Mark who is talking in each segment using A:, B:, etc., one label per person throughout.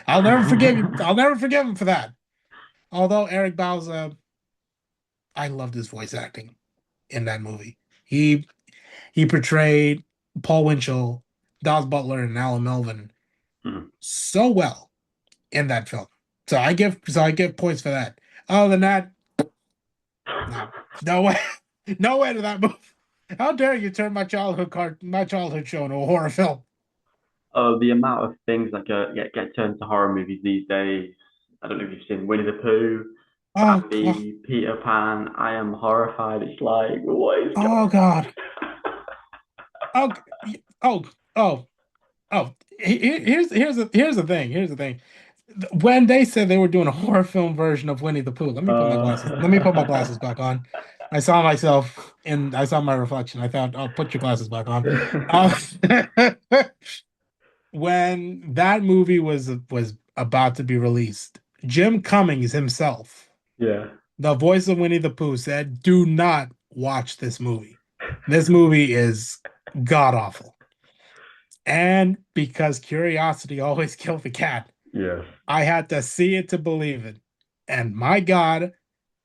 A: I'll never forgive you. I'll never forgive him for that. Although Eric Bauza, I loved his voice acting in that movie. He he portrayed Paul Winchell, Dawes Butler, and Alan Melvin
B: Hmm.
A: so well in that film. So I give points for that. Other than that, no, no way, no way to that movie. How dare you turn my childhood show into a horror film?
B: Oh, the amount of things that get turned to horror movies these days. I don't know if you've seen Winnie the Pooh,
A: Oh, oh,
B: Bambi, Peter Pan. I am horrified. It's like, what is
A: oh
B: going
A: God. Oh, oh, oh, oh. Here's the thing. Here's the thing. When they said they were doing a horror film version of Winnie the Pooh, let me put my glasses. Let me put my glasses back on. I saw myself and I saw my reflection. I thought, oh, put your glasses back on. Uh, when that movie was about to be released, Jim Cummings himself,
B: yeah,
A: the voice of Winnie the Pooh, said, "Do not watch this movie. This movie is god awful." And because curiosity always killed the cat,
B: yes,
A: I had to see it to believe it. And my God,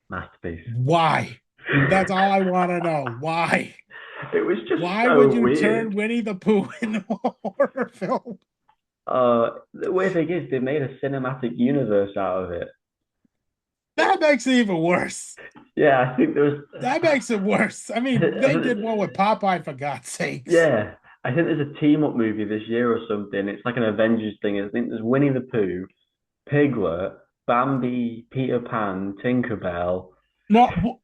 B: masterpiece.
A: why? That's all I want to know. Why?
B: It was just
A: Why would
B: so
A: you
B: weird.
A: turn Winnie the Pooh into a horror film?
B: The weird thing is they made a cinematic universe out of it.
A: That makes it even worse.
B: Yeah, I think there was.
A: That makes it worse. I
B: I
A: mean,
B: think, I
A: they
B: think
A: did one with Popeye for God's sakes.
B: yeah, I think there's a team up movie this year or something. It's like an Avengers thing. I think there's Winnie the Pooh, Piglet, Bambi, Peter Pan, Tinkerbell.
A: No,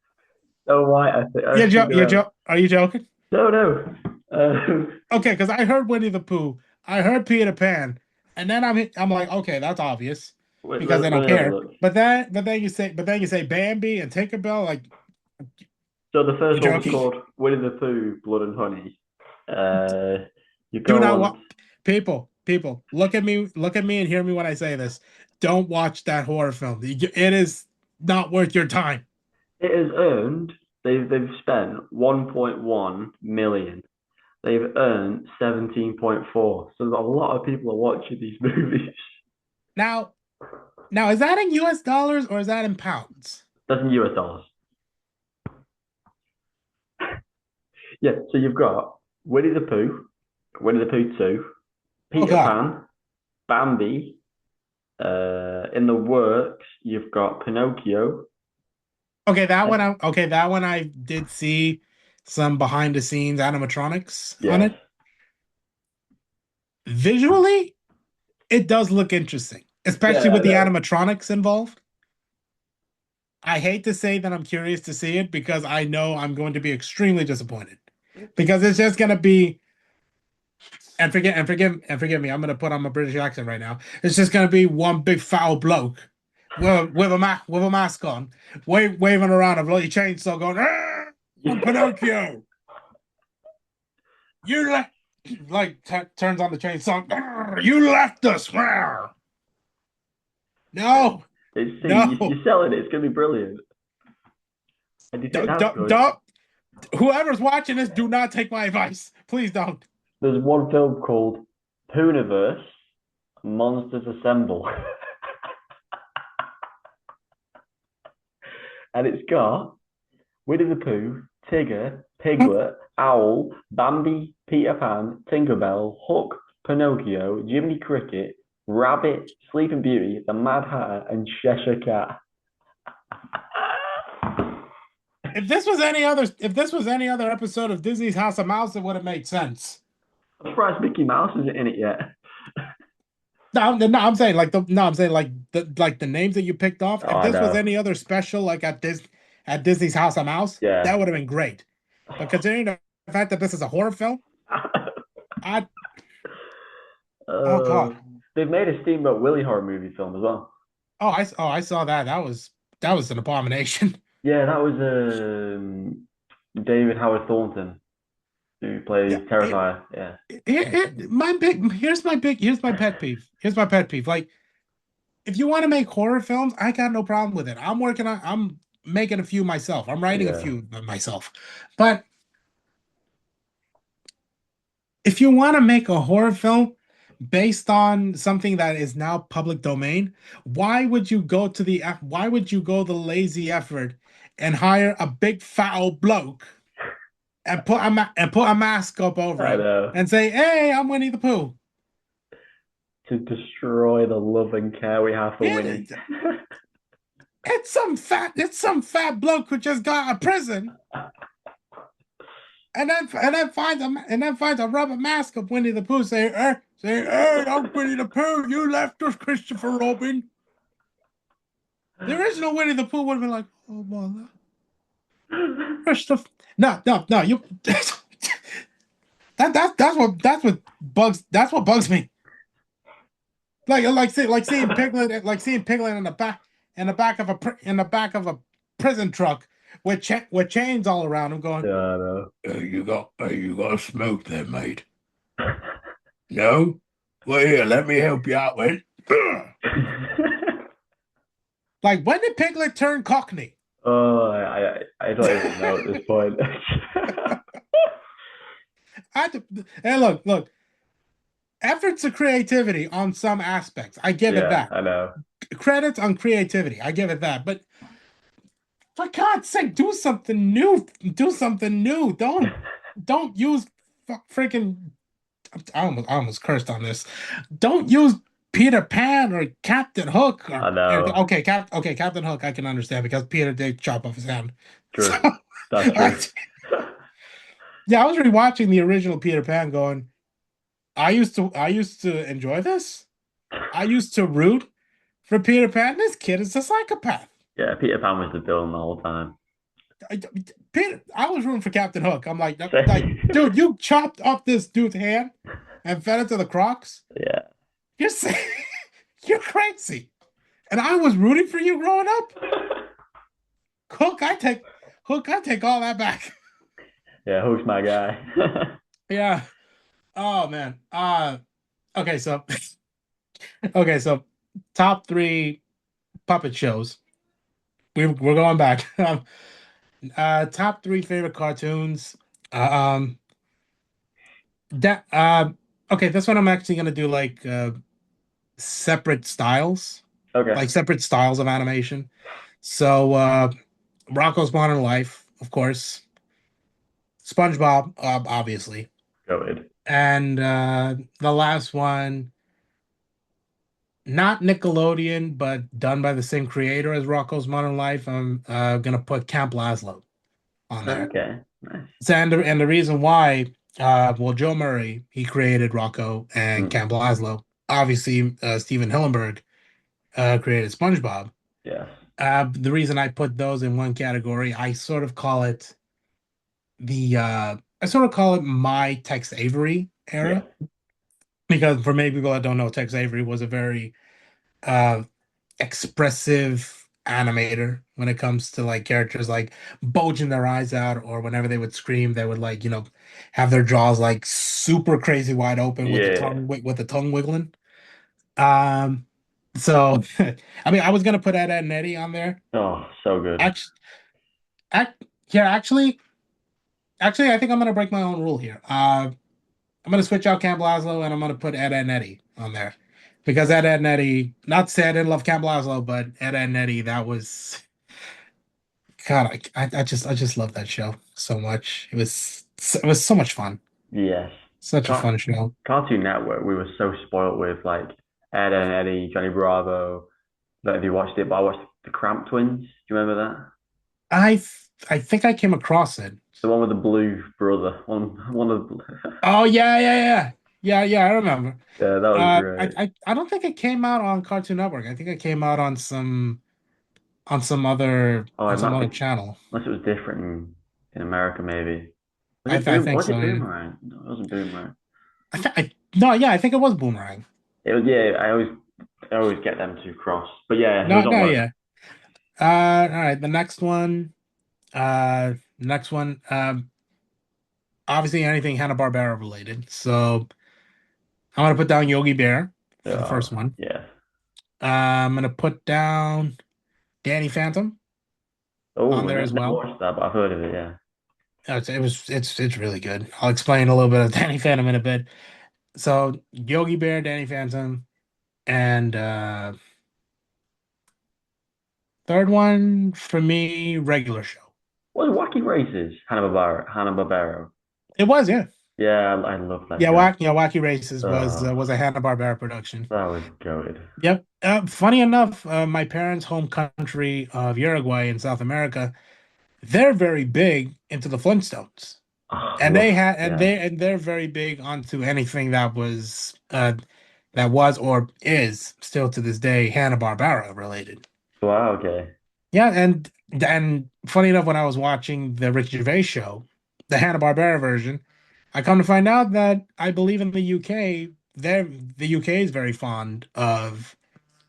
B: Oh, right, Cinderella.
A: are you joking?
B: No, no. Um,
A: Okay, because I heard Winnie the Pooh, I heard Peter Pan, and then I'm like, okay, that's obvious
B: wait,
A: because they
B: let
A: don't
B: me have a
A: care.
B: look.
A: But then you say Bambi and Tinkerbell, like
B: So the
A: you
B: first one was
A: joking?
B: called Winnie the Pooh, Blood and Honey. You
A: Do
B: go
A: not
B: on.
A: want people, look at me and hear me when I say this. Don't watch that horror film. It is not worth your time.
B: It has earned. They've spent 1.1 million. They've earned 17.4. So a lot of people are watching these movies.
A: Now, now is that in US dollars or is that in pounds?
B: That's in US dollars. Yeah, so you've got Winnie the Pooh, Winnie the Pooh 2,
A: Oh
B: Peter
A: God.
B: Pan, Bambi. In the works, you've got Pinocchio.
A: That one I did see some behind the scenes animatronics on
B: Yes.
A: it. Visually, it does look interesting, especially
B: Yeah,
A: with the animatronics involved. I hate to say that I'm curious to see it because I know I'm going to be extremely disappointed because it's just going to be and forgive me. I'm going to put on my British accent right now. It's just going to be one big foul bloke with a mask on, waving around a bloody chainsaw, going, "Ah, I'm Pinocchio. You left." Like turns on the chainsaw. "Ah, you left us. Ah." No,
B: it's
A: no.
B: you're selling it. It's gonna be brilliant. And do you think that's good?
A: Don't. Whoever's watching this, do not take my advice. Please don't.
B: There's one film called Pooniverse Monsters Assemble, and it's got Winnie the Pooh, Tigger, Piglet, Owl, Bambi, Peter Pan, Tinkerbell, Hook, Pinocchio, Jiminy Cricket, Rabbit, Sleeping Beauty, the Mad Hatter, and Cheshire Cat.
A: If this was any other episode of Disney's House of Mouse, it would have made sense.
B: I'm surprised Mickey Mouse isn't in it yet.
A: I'm saying like the names that you picked off.
B: Oh,
A: If
B: I
A: this was
B: know.
A: any other special like at Disney's House of Mouse, that
B: Yeah.
A: would have been great. But considering the fact that this is a horror film, I oh
B: uh,
A: God.
B: they've made a Steamboat Willie horror movie film as well.
A: I saw that. That was an abomination.
B: Yeah, that was David Howard Thornton who
A: Yeah,
B: plays Terrifier. Yeah.
A: here's my pet peeve. Here's my pet peeve. Like, if you want to make horror films, I got no problem with it. I'm making a few myself. I'm writing a
B: Yeah.
A: few myself. But if you want to make a horror film, based on something that is now public domain, why would you go the lazy effort and hire a big fat old bloke and put a mask up over
B: I
A: him
B: know.
A: and say, "Hey, I'm Winnie the Pooh."
B: To destroy the love and care we have for
A: Yeah,
B: Winnie.
A: it's some fat bloke who just got out of prison and then finds a rubber mask of Winnie the Pooh hey, I'm Winnie the Pooh. You left us, Christopher Robin. The original Winnie the Pooh would have been like, oh mother, Christopher. No, you. That's what bugs me. Like seeing Piglet in the back of a prison truck with chains all around him, going,
B: Yeah, I
A: hey, you got a smoke there, mate? No? Well, here, let me help you out with.
B: know.
A: Like, when did Piglet turn Cockney?
B: Oh, I don't even know at this point.
A: Hey, look, efforts of creativity on some aspects. I give it
B: Yeah,
A: that.
B: I know.
A: Credits on creativity. I give it that. But for God's sake, do something new. Do something new. Don't use freaking. I almost cursed on this. Don't use Peter Pan or Captain Hook
B: I
A: or
B: know.
A: okay, Captain Hook I can understand because Peter did chop off his hand. So
B: True. That's
A: I,
B: true.
A: yeah, I was rewatching the original Peter Pan, going, I used to enjoy this. I used to root for Peter Pan. This kid is a psychopath.
B: Yeah, Peter Pan was the villain the whole time.
A: I, I was rooting for Captain Hook. I'm like,
B: Same.
A: dude, you chopped up this dude's hand and fed it to the Crocs.
B: Yeah.
A: You're saying you're crazy. And I was rooting for you growing up. Hook, I take Hook, I take all that back.
B: Yeah, who's my guy?
A: Yeah. Oh man. Okay, so okay, so top three puppet shows. We're going back. Top three favorite cartoons. Um, that okay, this one I'm actually gonna do like separate styles,
B: Okay,
A: like separate styles of animation. So Rocko's Modern Life, of course, SpongeBob, obviously,
B: go ahead.
A: and the last one, not Nickelodeon, but done by the same creator as Rocko's Modern Life. I'm gonna put Camp Lazlo on there.
B: Okay, nice.
A: So, and the reason why, well, Joe Murray, he created Rocco and
B: Mm,
A: Camp Lazlo. Obviously, Steven Hillenburg created SpongeBob.
B: yes.
A: The reason I put those in one category, I sort of call it my Tex Avery
B: Yeah.
A: era, because for many people that don't know, Tex Avery was a very uh, expressive animator when it comes to like characters like bulging their eyes out, or whenever they would scream, they would like, have their jaws like super crazy wide open with
B: Yeah.
A: with the tongue wiggling. Um, so I mean, I was gonna put Ed and Eddie on there.
B: Oh, so good.
A: Actually, yeah, actually, I think I'm gonna break my own rule here. I'm gonna switch out Camp Lazlo and I'm gonna put Ed and Eddie on there because Ed and Eddie. Not to say I didn't love Camp Lazlo, but Ed and Eddie, that was God. I just love that show so much. It was so much fun.
B: Yes.
A: Such a
B: Car-
A: fun show.
B: Cartoon Network, we were so spoilt with like Ed and Eddie, Johnny Bravo. Don't know if you watched it, but I watched the Cramp Twins. Do you remember that?
A: I think I came across it.
B: The one with the blue brother. One of the,
A: Oh yeah. I remember.
B: yeah, that was great.
A: I don't think it came out on Cartoon Network. I think it came out
B: Oh, it
A: on some
B: might
A: other
B: be
A: channel.
B: unless it was different in America, maybe. Was it
A: I
B: Boom?
A: think
B: Was it
A: so. Yeah.
B: Boomerang? No, it wasn't Boomerang.
A: No, yeah, I think it was Boomerang.
B: It was yeah. I always get them two crossed. But yeah, it was
A: No,
B: on
A: no,
B: one.
A: yeah. All right. The next one. Obviously anything Hanna-Barbera related. So I'm gonna put down Yogi Bear for the first one.
B: Yeah.
A: I'm gonna put down Danny Phantom on
B: Oh,
A: there as
B: never
A: well.
B: watched that, but I've heard of it. Yeah.
A: It's really good. I'll explain a little bit of Danny Phantom in a bit. So Yogi Bear, Danny Phantom, and third one for me, regular show.
B: What was Wacky Races? Hanna-Barbera.
A: It was, yeah.
B: Yeah, I love that
A: Yeah,
B: show.
A: Wacky Races was
B: Oh,
A: a Hanna-Barbera production.
B: that was good.
A: Yep. Funny enough, my parents' home country of Uruguay in South America, they're very big into the Flintstones.
B: Oh,
A: And
B: love. Yeah.
A: they're very big onto anything that was or is still to this day Hanna-Barbera related.
B: Wow. Okay.
A: Yeah, and funny enough, when I was watching the Ricky Gervais show, the Hanna-Barbera version, I come to find out that I believe in the UK, the UK is very fond of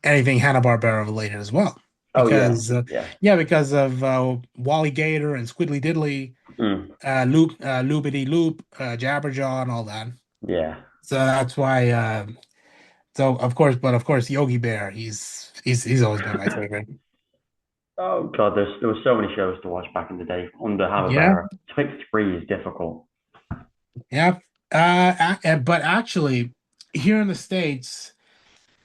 A: anything Hanna-Barbera related as well.
B: Oh yeah.
A: Because
B: Yeah.
A: yeah, because of Wally Gator and Squiddly Diddly,
B: Mm,
A: Loopity Loop, Jabberjaw, and all that.
B: yeah.
A: So that's why. So of course, but of course, Yogi Bear, he's always been my favorite.
B: Oh God, there were so many shows to watch back in the day under
A: Yeah,
B: Hanna-Barbera. To pick three is difficult.
A: yeah. But actually, here in the States,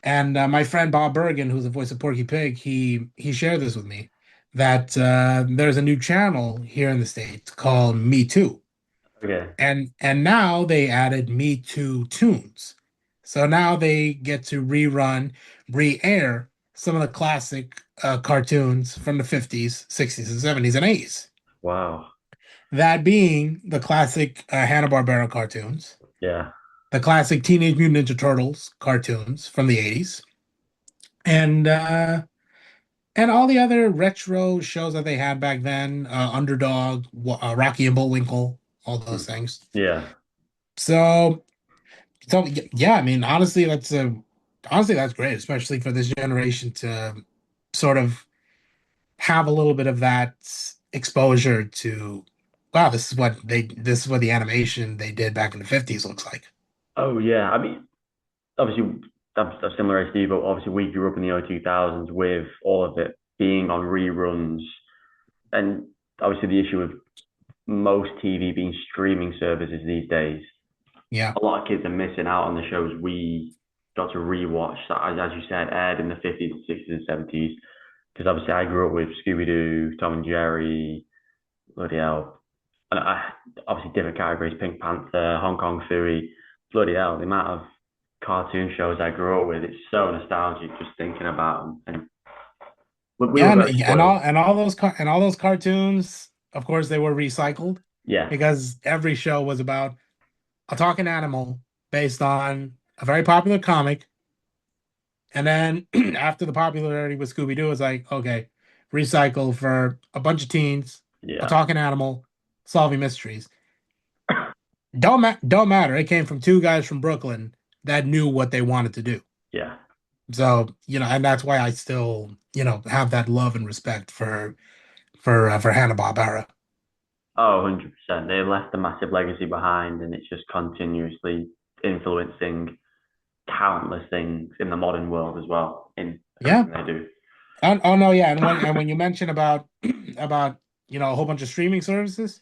A: and my friend Bob Bergen, who's the voice of Porky Pig, he shared this with me that there's a new channel here in the States called Me Too.
B: Okay.
A: And now they added Me Too tunes. So now they get to re-air some of the classic cartoons from the 50s, 60s, and 70s and 80s.
B: Wow.
A: That being the classic Hanna-Barbera cartoons,
B: Yeah.
A: the classic Teenage Mutant Ninja Turtles cartoons from the 80s, and all the other retro shows that they had back then, Underdog, Rocky and Bullwinkle, all those
B: Mm,
A: things.
B: yeah.
A: So yeah, I mean, honestly that's great, especially for this generation to sort of have a little bit of that exposure to, wow, this is what the animation they did back in the 50s looks like.
B: Oh yeah. I mean, obviously, I'm similar as Steve, but obviously we grew up in the early 2000s with all of it being on reruns, and obviously the issue with most TV being streaming services these days.
A: Yeah.
B: A lot of kids are missing out on the shows we got to rewatch that, as you said, aired in the 50s, 60s, and 70s. Because obviously I grew up with Scooby Doo, Tom and Jerry, bloody hell. And obviously different categories, Pink Panther, Hong Kong Phooey, bloody hell. The amount of cartoon shows I grew up with, it's so nostalgic just thinking about them. And we were
A: Yeah,
B: very spoiled.
A: and all those cartoons, of course, they were recycled
B: Yeah,
A: because every show was about a talking animal based on a very popular comic. And then after the popularity with Scooby Doo, it's like, okay, recycle for a bunch of teens, a
B: yeah,
A: talking animal, solving mysteries. Don't matter. It came from two guys from Brooklyn that knew what they wanted to do.
B: yeah.
A: So, and that's why I still, have that love and respect for Hanna-Barbera.
B: Oh, 100%. They left a massive legacy behind, and it's just continuously influencing countless things in the modern world as well, in
A: Yeah.
B: everything they do.
A: Oh no, yeah. And when you mention about about a whole bunch of streaming services,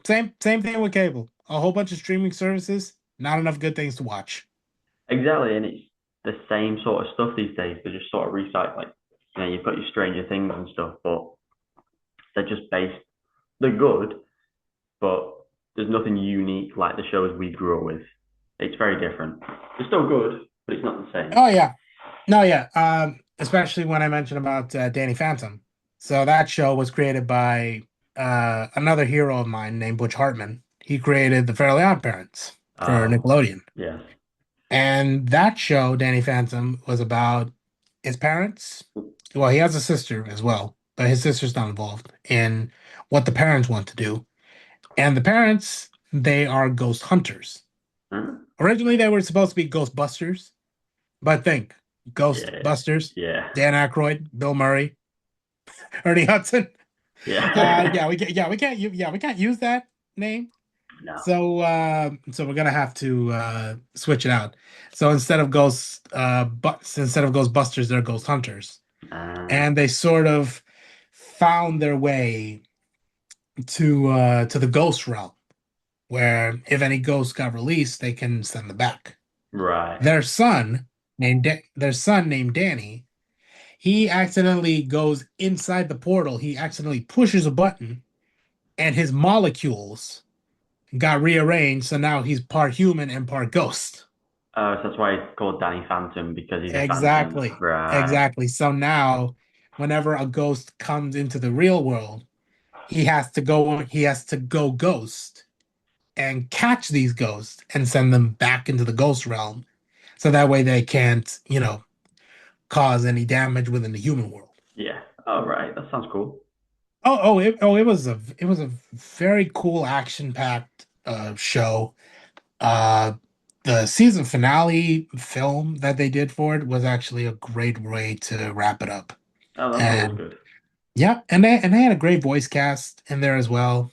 A: same thing with cable. A whole bunch of streaming services, not enough good things to watch.
B: Exactly, and it's the same sort of stuff these days. They're just sort of recycling. You've got your Stranger Things and stuff, but they're just based. They're good, but there's nothing unique like the shows we grew up with. It's very different. It's still good, but it's not the same.
A: Oh yeah. No, yeah. Especially when I mentioned about Danny Phantom. So that show was created by another hero of mine named Butch Hartman. He created the Fairly Odd Parents for
B: Oh,
A: Nickelodeon.
B: yes.
A: And that show, Danny Phantom, was about his parents. Well, he has a sister as well, but his sister's not involved in what the parents want to do. And the parents, they are ghost hunters.
B: Huh?
A: Originally, they were supposed to be Ghostbusters, but think
B: Yeah,
A: Ghostbusters,
B: yeah,
A: Dan Aykroyd, Bill Murray, Ernie Hudson.
B: yeah.
A: We can't use that name.
B: No.
A: So we're gonna have to switch it out. So instead of Ghostbusters, they're Ghost Hunters,
B: Uh,
A: and they sort of found their way to the ghost realm, where if any ghosts got released, they can send them back.
B: Right.
A: Their son named Danny, he accidentally goes inside the portal. He accidentally pushes a button, and his molecules got rearranged. So now he's part human and part ghost.
B: So that's why it's called Danny Phantom because he's a phantom.
A: Exactly.
B: Right.
A: Exactly. So now, whenever a ghost comes into the real world, he has to go ghost and catch these ghosts and send them back into the ghost realm. So that way they can't, cause any damage within the human world.
B: Yeah. All right. That sounds cool.
A: It was a very cool action-packed show. Uh the season finale film that they did for it was actually a great way to wrap it up.
B: Oh, that's always
A: And
B: good.
A: yeah, and they had a great voice cast in there as well.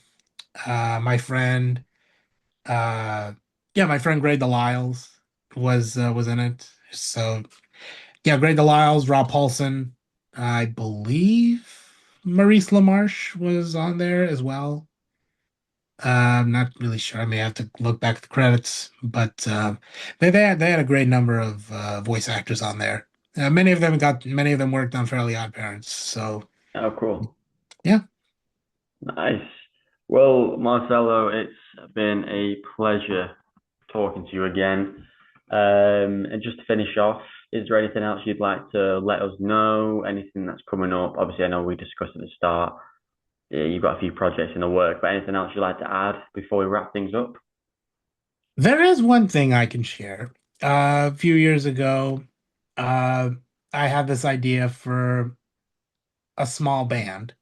A: My friend my friend Greg Delisle was in it. So yeah, Greg Delisle, Rob Paulson, I believe Maurice LaMarche was on there as well. I'm not really sure. I may have to look back at the credits, but they had a great number of voice actors on there. Many of them worked on Fairly Odd Parents. So
B: Oh, cool.
A: yeah,
B: Nice. Well, Marcelo, it's been a pleasure talking to you again. And just to finish off, is there anything else you'd like to let us know? Anything that's coming up? Obviously, I know we discussed at the start. You've got a few projects in the work, but anything else you'd like to add before we wrap things up?
A: there is one thing I can share. A few years ago, uh, I had this idea for a small band,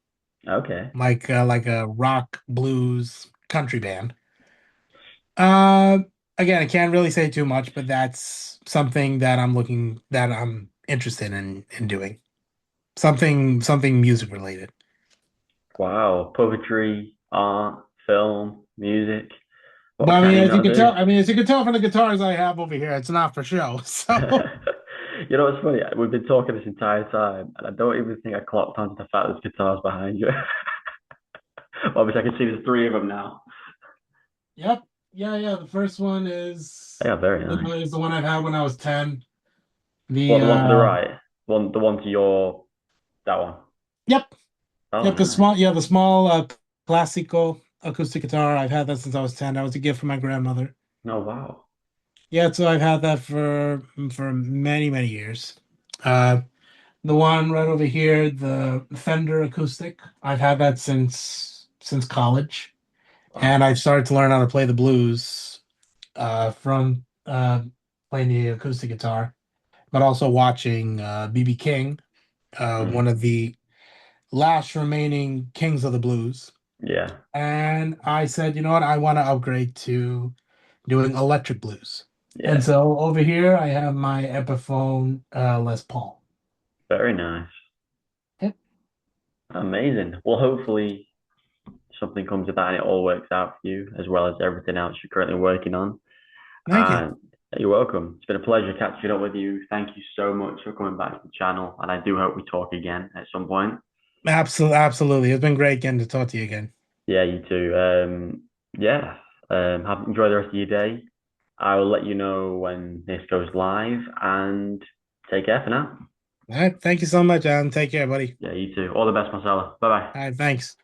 B: Okay.
A: like a rock, blues, country band. Uh, Again, I can't really say too much, but that's something that I'm interested in doing. Something music related.
B: Wow. Poetry, art, film, music.
A: But
B: What can you not do?
A: as you can tell from the guitars I have over here, it's not for show. So,
B: You know what's funny? We've been talking this entire time, and I don't even think I clocked onto the fact there's guitars behind you. Obviously, I can see there's three of them now.
A: yep, yeah. The first one
B: They are very nice.
A: is the one I've had when I was 10.
B: What,
A: The
B: the one to the right? The one to your that one.
A: Yep,
B: Oh,
A: yep. The
B: nice.
A: small, yeah, the small classical acoustic guitar. I've had that since I was 10. That was a gift from my grandmother.
B: Oh, wow.
A: Yeah, so I've had that for many years. Uh, the one right over here, the Fender acoustic. I've had that since college, and
B: Wow.
A: I've started to learn how to play the blues from playing the acoustic guitar, but also watching BB King, one
B: Mm.
A: of the last remaining kings of the blues.
B: Yeah.
A: And I said, you know what, I want to upgrade to doing electric blues. And
B: Yeah.
A: so over here, I have my Epiphone Les Paul.
B: Very nice.
A: Yep.
B: Amazing. Well, hopefully something comes of that and it all works out for you, as well as everything else you're currently working on.
A: Thank you.
B: And you're welcome. It's been a pleasure catching up with you. Thank you so much for coming back to the channel, and I do hope we talk again at some point.
A: Absolutely. It's been great getting to talk to you again.
B: Yeah, you too. Yeah. Enjoy the rest of your day. I will let you know when this goes live, and take care for now.
A: All right. Thank you so much, Alan. Take care, buddy.
B: Yeah, you too. All the best, Marcella. Bye bye.
A: All right. Thanks. Cheers.